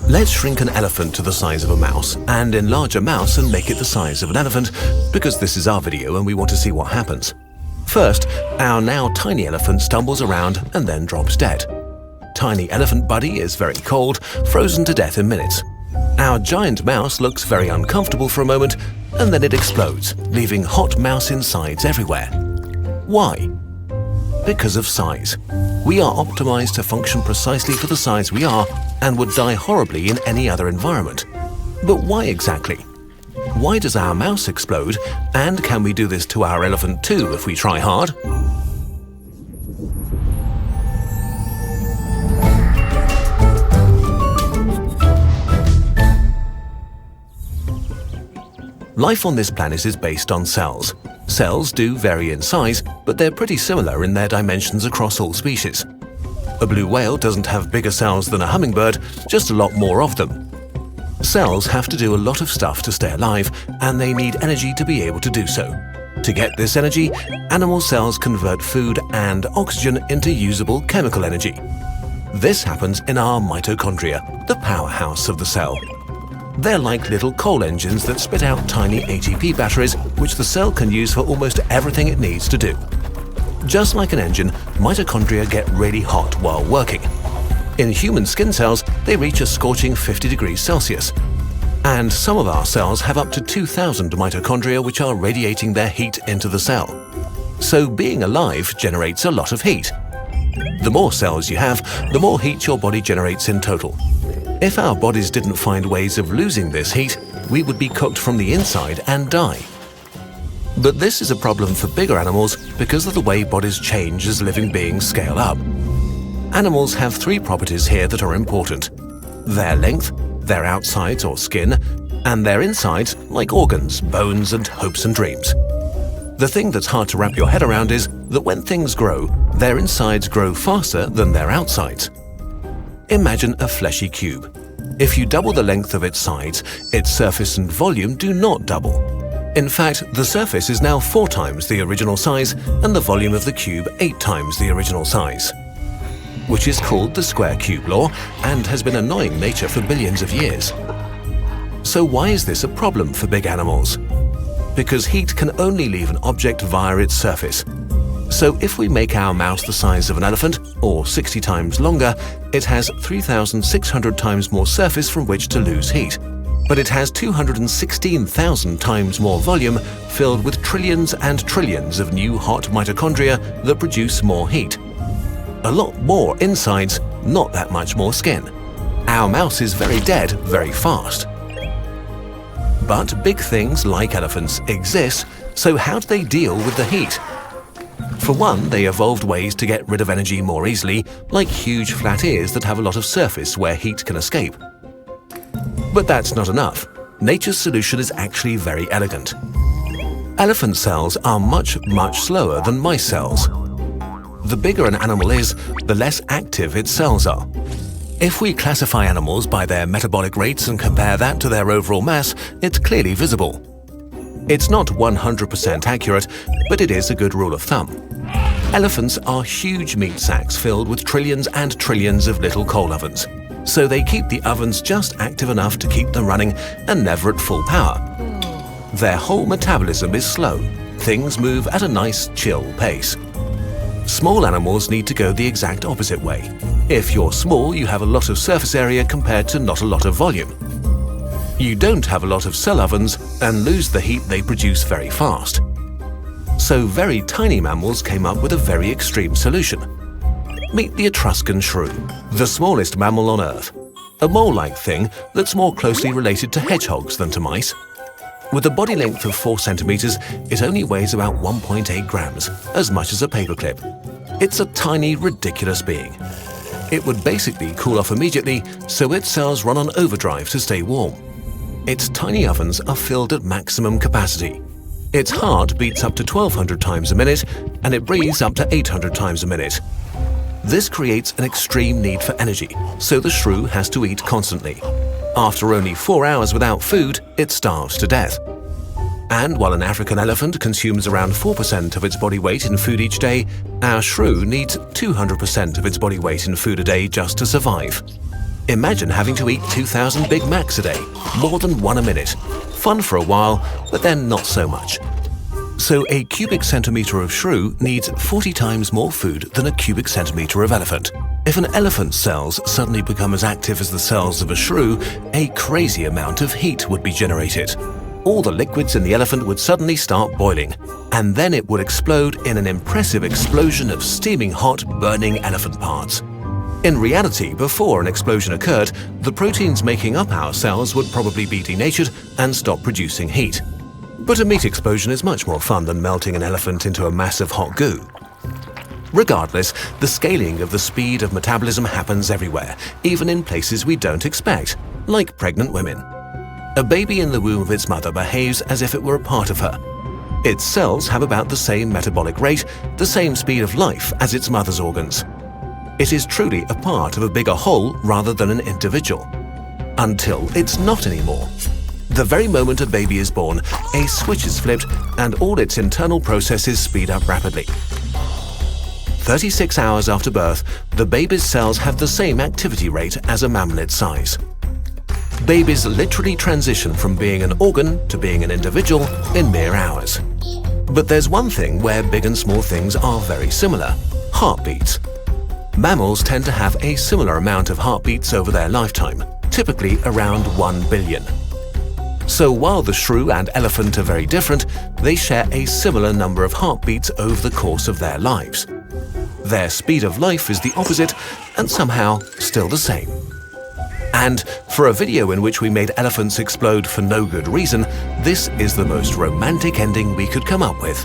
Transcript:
Let's shrink an elephant to the size of a mouse and enlarge a mouse and make it the size of an elephant, because this is our video and we want to see what happens. First, our now tiny elephant stumbles around and then drops dead. Tiny elephant Buddy is very cold, frozen to death in minutes. Our giant mouse looks very uncomfortable for a moment, and then it explodes, leaving hot mouse insides everywhere. Why? Because of size. We are optimized to function precisely for the size we are and would die horribly in any other environment. But why exactly? Why does our mouse explode, and can we do this to our elephant too if we try hard? Life on this planet is based on cells. Cells do vary in size, but they're pretty similar in their dimensions across all species. A blue whale doesn't have bigger cells than a hummingbird, just a lot more of them. Cells have to do a lot of stuff to stay alive, and they need energy to be able to do so. To get this energy, animal cells convert food and oxygen into usable chemical energy. This happens in our mitochondria, the powerhouse of the cell. They're like little coal engines that spit out tiny ATP batteries, which the cell can use for almost everything it needs to do. Just like an engine, mitochondria get really hot while working. In human skin cells, they reach a scorching 50 degrees Celsius. And some of our cells have up to 2,000 mitochondria which are radiating their heat into the cell. So being alive generates a lot of heat. The more cells you have, the more heat your body generates in total. If our bodies didn't find ways of losing this heat, we would be cooked from the inside and die. But this is a problem for bigger animals because of the way bodies change as living beings scale up. Animals have three properties here that are important: their length, their outsides or skin, and their insides like organs, bones, and hopes and dreams. The thing that's hard to wrap your head around is that when things grow, their insides grow faster than their outsides. Imagine a fleshy cube. If you double the length of its sides, its surface and volume do not double. In fact, the surface is now 4 times the original size and the volume of the cube 8 times the original size, which is called the square cube law and has been annoying nature for billions of years. So why is this a problem for big animals? Because heat can only leave an object via its surface. So if we make our mouse the size of an elephant, or 60 times longer, it has 3,600 times more surface from which to lose heat. But it has 216,000 times more volume, filled with trillions and trillions of new hot mitochondria that produce more heat. A lot more insides, not that much more skin. Our mouse is very dead very fast. But big things like elephants exist, so how do they deal with the heat? For one, they evolved ways to get rid of energy more easily, like huge flat ears that have a lot of surface where heat can escape. But that's not enough. Nature's solution is actually very elegant. Elephant cells are much slower than mice cells. The bigger an animal is, the less active its cells are. If we classify animals by their metabolic rates and compare that to their overall mass, it's clearly visible. It's not 100% accurate, but it is a good rule of thumb. Elephants are huge meat sacks filled with trillions and trillions of little coal ovens. So they keep the ovens just active enough to keep them running and never at full power. Their whole metabolism is slow. Things move at a nice, chill pace. Small animals need to go the exact opposite way. If you're small, you have a lot of surface area compared to not a lot of volume. You don't have a lot of cell ovens and lose the heat they produce very fast. So very tiny mammals came up with a very extreme solution. Meet the Etruscan shrew, the smallest mammal on Earth. A mole-like thing that's more closely related to hedgehogs than to mice. With a body length of 4 centimeters, it only weighs about 1.8 grams, as much as a paperclip. It's a tiny, ridiculous being. It would basically cool off immediately, so its cells run on overdrive to stay warm. Its tiny ovens are filled at maximum capacity. Its heart beats up to 1,200 times a minute, and it breathes up to 800 times a minute. This creates an extreme need for energy, so the shrew has to eat constantly. After only 4 hours without food, it starves to death. And while an African elephant consumes around 4% of its body weight in food each day, our shrew needs 200% of its body weight in food a day just to survive. Imagine having to eat 2,000 Big Macs a day, more than one a minute. Fun for a while, but then not so much. So a cubic centimetre of shrew needs 40 times more food than a cubic centimetre of elephant. If an elephant's cells suddenly become as active as the cells of a shrew, a crazy amount of heat would be generated. All the liquids in the elephant would suddenly start boiling, and then it would explode in an impressive explosion of steaming hot, burning elephant parts. In reality, before an explosion occurred, the proteins making up our cells would probably be denatured and stop producing heat. But a meat explosion is much more fun than melting an elephant into a mass of hot goo. Regardless, the scaling of the speed of metabolism happens everywhere, even in places we don't expect, like pregnant women. A baby in the womb of its mother behaves as if it were a part of her. Its cells have about the same metabolic rate, the same speed of life as its mother's organs. It is truly a part of a bigger whole rather than an individual. Until it's not anymore. The very moment a baby is born, a switch is flipped and all its internal processes speed up rapidly. 36 hours after birth, the baby's cells have the same activity rate as a mammalid size. Babies literally transition from being an organ to being an individual in mere hours. But there's one thing where big and small things are very similar: heartbeats. Mammals tend to have a similar amount of heartbeats over their lifetime, typically around 1 billion. So while the shrew and elephant are very different, they share a similar number of heartbeats over the course of their lives. Their speed of life is the opposite and somehow still the same. And for a video in which we made elephants explode for no good reason, this is the most romantic ending we could come up with.